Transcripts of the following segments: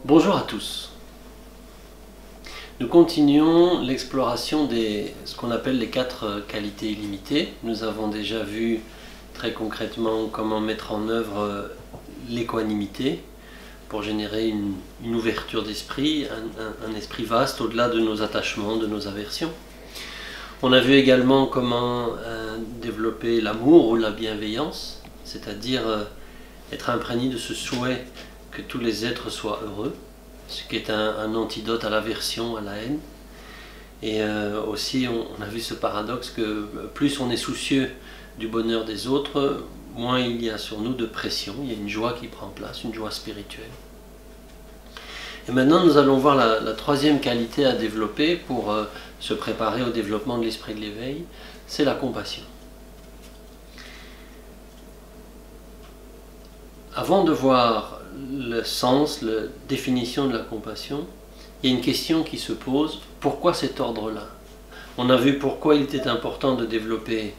Bonjour à tous. Nous continuons l'exploration de ce qu'on appelle les 4 qualités illimitées. Nous avons déjà vu très concrètement comment mettre en œuvre l'équanimité pour générer une ouverture d'esprit, un esprit vaste au-delà de nos attachements, de nos aversions. On a vu également comment développer l'amour ou la bienveillance, c'est-à-dire être imprégné de ce souhait que tous les êtres soient heureux, ce qui est un antidote à l'aversion, à la haine. Et aussi on a vu ce paradoxe que plus on est soucieux du bonheur des autres, moins il y a sur nous de pression, il y a une joie qui prend place, une joie spirituelle. Et maintenant nous allons voir la 3e qualité à développer pour se préparer au développement de l'esprit de l'éveil, c'est la compassion. Avant de voir le sens, la définition de la compassion, il y a une question qui se pose, pourquoi cet ordre-là? On a vu pourquoi il était important de développer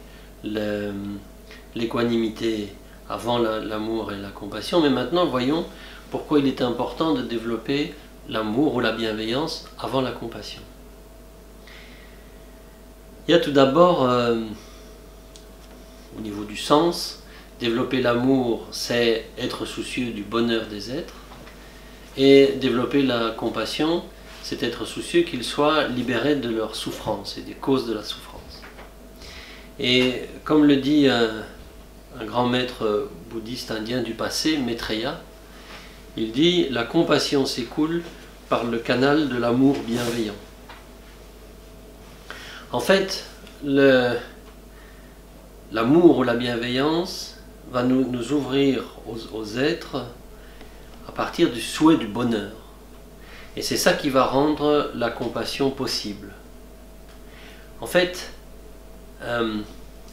l'équanimité avant l'amour et la compassion, mais maintenant voyons pourquoi il est important de développer l'amour ou la bienveillance avant la compassion. Il y a tout d'abord, au niveau du sens, développer l'amour, c'est être soucieux du bonheur des êtres, et développer la compassion, c'est être soucieux qu'ils soient libérés de leur souffrance et des causes de la souffrance. Et comme le dit un grand maître bouddhiste indien du passé, Maitreya, il dit « La compassion s'écoule par le canal de l'amour bienveillant ». En fait, l'amour ou la bienveillance va nous ouvrir aux êtres à partir du souhait du bonheur. Et c'est ça qui va rendre la compassion possible. En fait,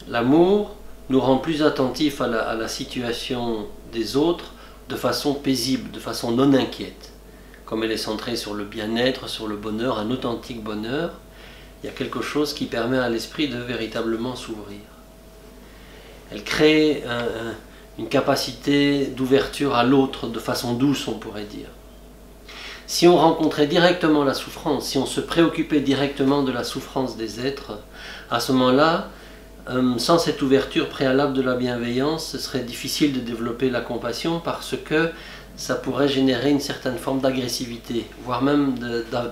l'amour nous rend plus attentifs à la situation des autres de façon paisible, de façon non inquiète. Comme elle est centrée sur le bien-être, sur le bonheur, un authentique bonheur, il y a quelque chose qui permet à l'esprit de véritablement s'ouvrir. Elle crée une capacité d'ouverture à l'autre de façon douce, on pourrait dire. Si on rencontrait directement la souffrance, si on se préoccupait directement de la souffrance des êtres, à ce moment-là, sans cette ouverture préalable de la bienveillance, ce serait difficile de développer la compassion parce que ça pourrait générer une certaine forme d'agressivité, voire même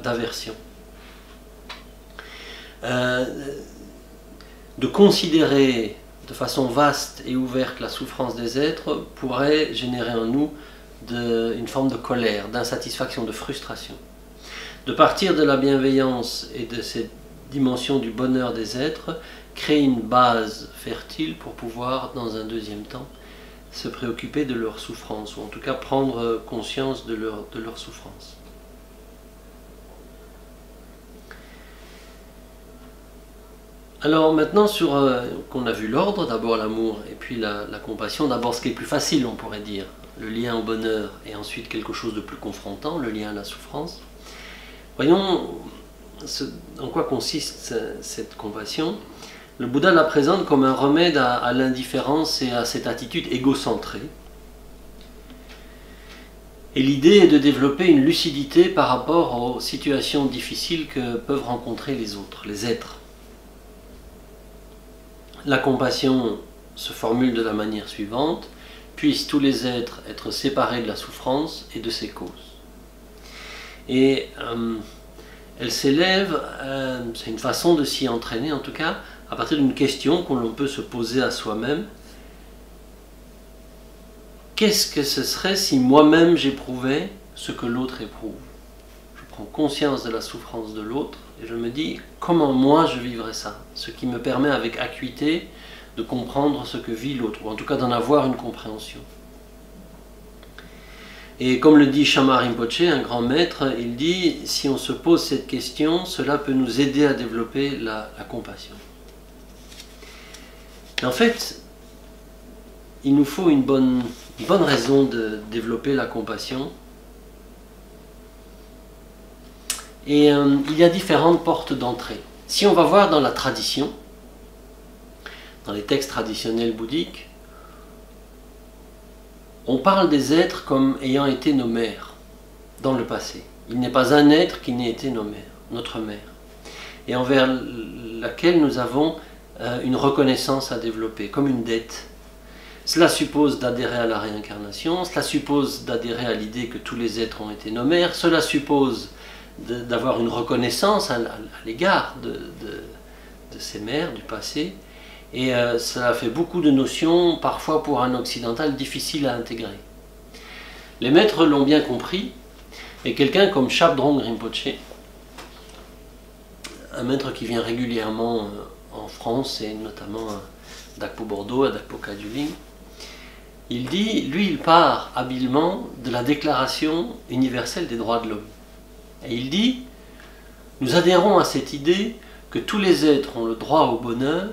d'aversion. De considérer de façon vaste et ouverte la souffrance des êtres pourrait générer en nous une forme de colère, d'insatisfaction, de frustration. De partir de la bienveillance et de cette dimension du bonheur des êtres, créer une base fertile pour pouvoir, dans un deuxième temps, se préoccuper de leur souffrance, ou en tout cas prendre conscience de leur souffrance. Alors maintenant, qu'on a vu l'ordre, d'abord l'amour et puis la compassion, d'abord ce qui est plus facile, on pourrait dire, le lien au bonheur, et ensuite quelque chose de plus confrontant, le lien à la souffrance. Voyons en quoi consiste cette compassion. Le Bouddha la présente comme un remède à l'indifférence et à cette attitude égocentrée. Et l'idée est de développer une lucidité par rapport aux situations difficiles que peuvent rencontrer les autres, les êtres. La compassion se formule de la manière suivante: puissent tous les êtres être séparés de la souffrance et de ses causes. Et elle s'élève, c'est une façon de s'y entraîner en tout cas, à partir d'une question qu'on peut se poser à soi-même. Qu'est-ce que ce serait si moi-même j'éprouvais ce que l'autre éprouve? Je prends conscience de la souffrance de l'autre et je me dis comment moi je vivrais ça, ce qui me permet avec acuité de comprendre ce que vit l'autre, ou en tout cas d'en avoir une compréhension. Et comme le dit Shamar Rinpoche, un grand maître, il dit si on se pose cette question, cela peut nous aider à développer la compassion. Et en fait, il nous faut une bonne raison de développer la compassion. Et il y a différentes portes d'entrée. Si on va voir dans la tradition, dans les textes traditionnels bouddhiques, on parle des êtres comme ayant été nos mères. dans le passé. Il n'est pas un être qui n'ait été notre mère, et envers laquelle nous avons une reconnaissance à développer, comme une dette. Cela suppose d'adhérer à la réincarnation, cela suppose d'adhérer à l'idée que tous les êtres ont été nos mères, cela suppose d'avoir une reconnaissance à l'égard de ces mères du passé, et cela fait beaucoup de notions, parfois pour un occidental, difficiles à intégrer. Les maîtres l'ont bien compris, et quelqu'un comme Shabdrung Rinpoche, un maître qui vient régulièrement en France, et notamment à Dakpo Bordeaux, à Dakpo Kagyu-Ling, il dit, lui il part habilement de la Déclaration universelle des droits de l'homme. Et il dit, nous adhérons à cette idée que tous les êtres ont le droit au bonheur,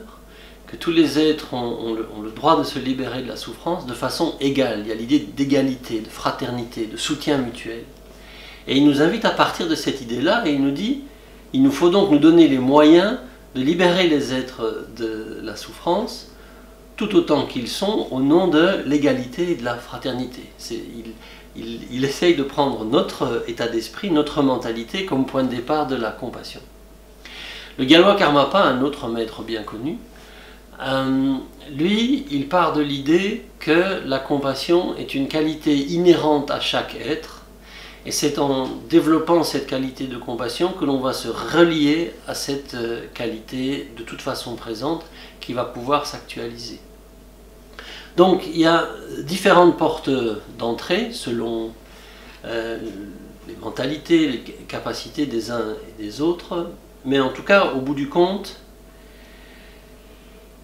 que tous les êtres ont le droit de se libérer de la souffrance de façon égale. Il y a l'idée d'égalité, de fraternité, de soutien mutuel. Et il nous invite à partir de cette idée-là, et il nous dit, il nous faut donc nous donner les moyens de libérer les êtres de la souffrance, tout autant qu'ils sont, au nom de l'égalité et de la fraternité. Il essaye de prendre notre état d'esprit, notre mentalité, comme point de départ de la compassion. Le Gyalwa Karmapa, un autre maître bien connu, lui, il part de l'idée que la compassion est une qualité inhérente à chaque être, et c'est en développant cette qualité de compassion que l'on va se relier à cette qualité de toute façon présente qui va pouvoir s'actualiser. Donc il y a différentes portes d'entrée selon les mentalités, les capacités des uns et des autres, mais en tout cas au bout du compte,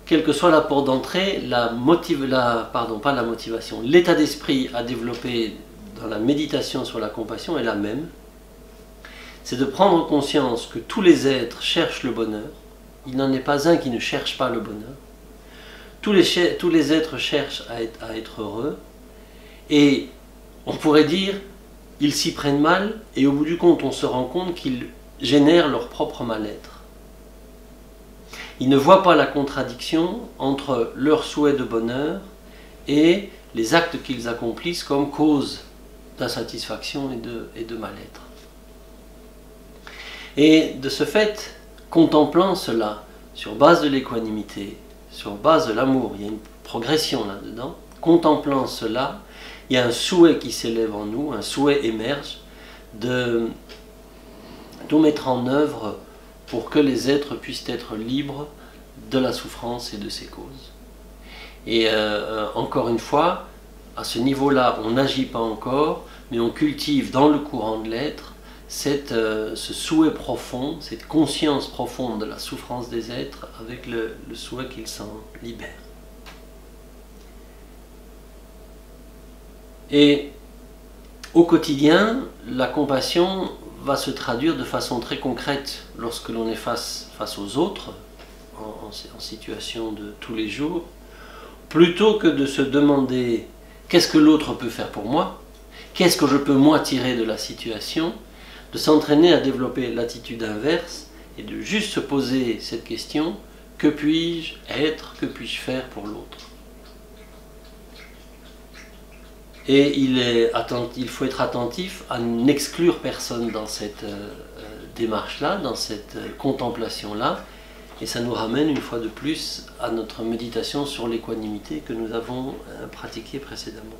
quelle que soit la porte d'entrée, l'état d'esprit à développer dans la méditation sur la compassion est la même. C'est de prendre conscience que tous les êtres cherchent le bonheur. Il n'en est pas un qui ne cherche pas le bonheur. Tous les êtres cherchent à être heureux. Et on pourrait dire, ils s'y prennent mal, et au bout du compte, on se rend compte qu'ils génèrent leur propre mal-être. Ils ne voient pas la contradiction entre leur souhait de bonheur et les actes qu'ils accomplissent comme cause d'insatisfaction et de mal-être. Et de ce fait, contemplant cela, sur base de l'équanimité, sur base de l'amour, il y a une progression là-dedans, contemplant cela, il y a un souhait qui s'élève en nous, un souhait émerge de tout mettre en œuvre pour que les êtres puissent être libres de la souffrance et de ses causes. Et encore une fois, à ce niveau-là, on n'agit pas encore, mais on cultive dans le courant de l'être ce souhait profond, cette conscience profonde de la souffrance des êtres avec le souhait qu'ils s'en libèrent. Et au quotidien, la compassion va se traduire de façon très concrète lorsque l'on est face aux autres, en situation de tous les jours, plutôt que de se demander qu'est-ce que l'autre peut faire pour moi, qu'est-ce que je peux moi tirer de la situation, de s'entraîner à développer l'attitude inverse et de juste se poser cette question, que puis-je être, que puis-je faire pour l'autre? Et il faut être attentif à n'exclure personne dans cette démarche-là, dans cette contemplation-là, et ça nous ramène une fois de plus à notre méditation sur l'équanimité que nous avons pratiquée précédemment.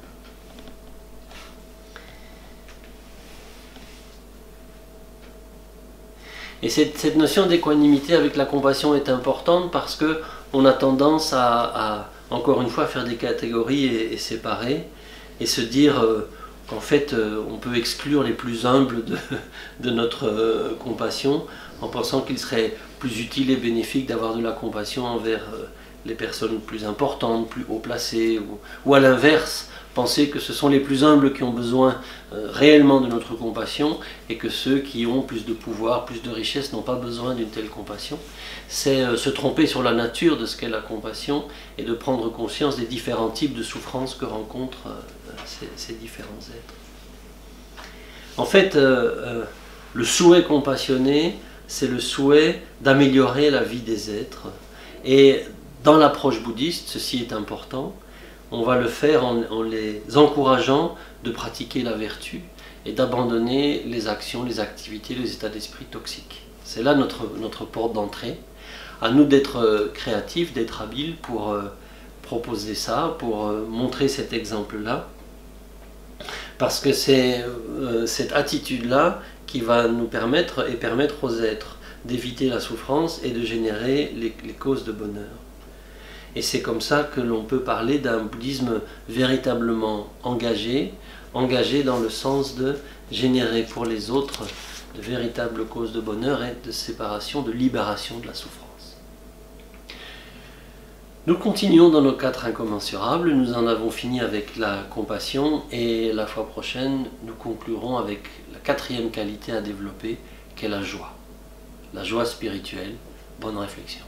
Et cette notion d'équanimité avec la compassion est importante parce qu'on a tendance à, encore une fois, faire des catégories et séparer, et se dire qu'en fait on peut exclure les plus humbles de notre compassion en pensant qu'il serait plus utile et bénéfique d'avoir de la compassion envers les personnes plus importantes, plus haut placées, ou à l'inverse, penser que ce sont les plus humbles qui ont besoin réellement de notre compassion et que ceux qui ont plus de pouvoir, plus de richesse n'ont pas besoin d'une telle compassion. C'est se tromper sur la nature de ce qu'est la compassion et de prendre conscience des différents types de souffrances que rencontrent ces différents êtres. En fait, le souhait compassionné, c'est le souhait d'améliorer la vie des êtres. Et dans l'approche bouddhiste, ceci est important, on va le faire en les encourageant de pratiquer la vertu et d'abandonner les actions, les activités, les états d'esprit toxiques. C'est là notre porte d'entrée. À nous d'être créatifs, d'être habiles pour proposer ça, pour montrer cet exemple-là. Parce que c'est cette attitude-là qui va nous permettre et permettre aux êtres d'éviter la souffrance et de générer les causes de bonheur. Et c'est comme ça que l'on peut parler d'un bouddhisme véritablement engagé dans le sens de générer pour les autres de véritables causes de bonheur et de séparation, de libération de la souffrance. Nous continuons dans nos 4 incommensurables, nous en avons fini avec la compassion et la fois prochaine nous conclurons avec la 4e qualité à développer, qu'est la joie spirituelle. Bonne réflexion.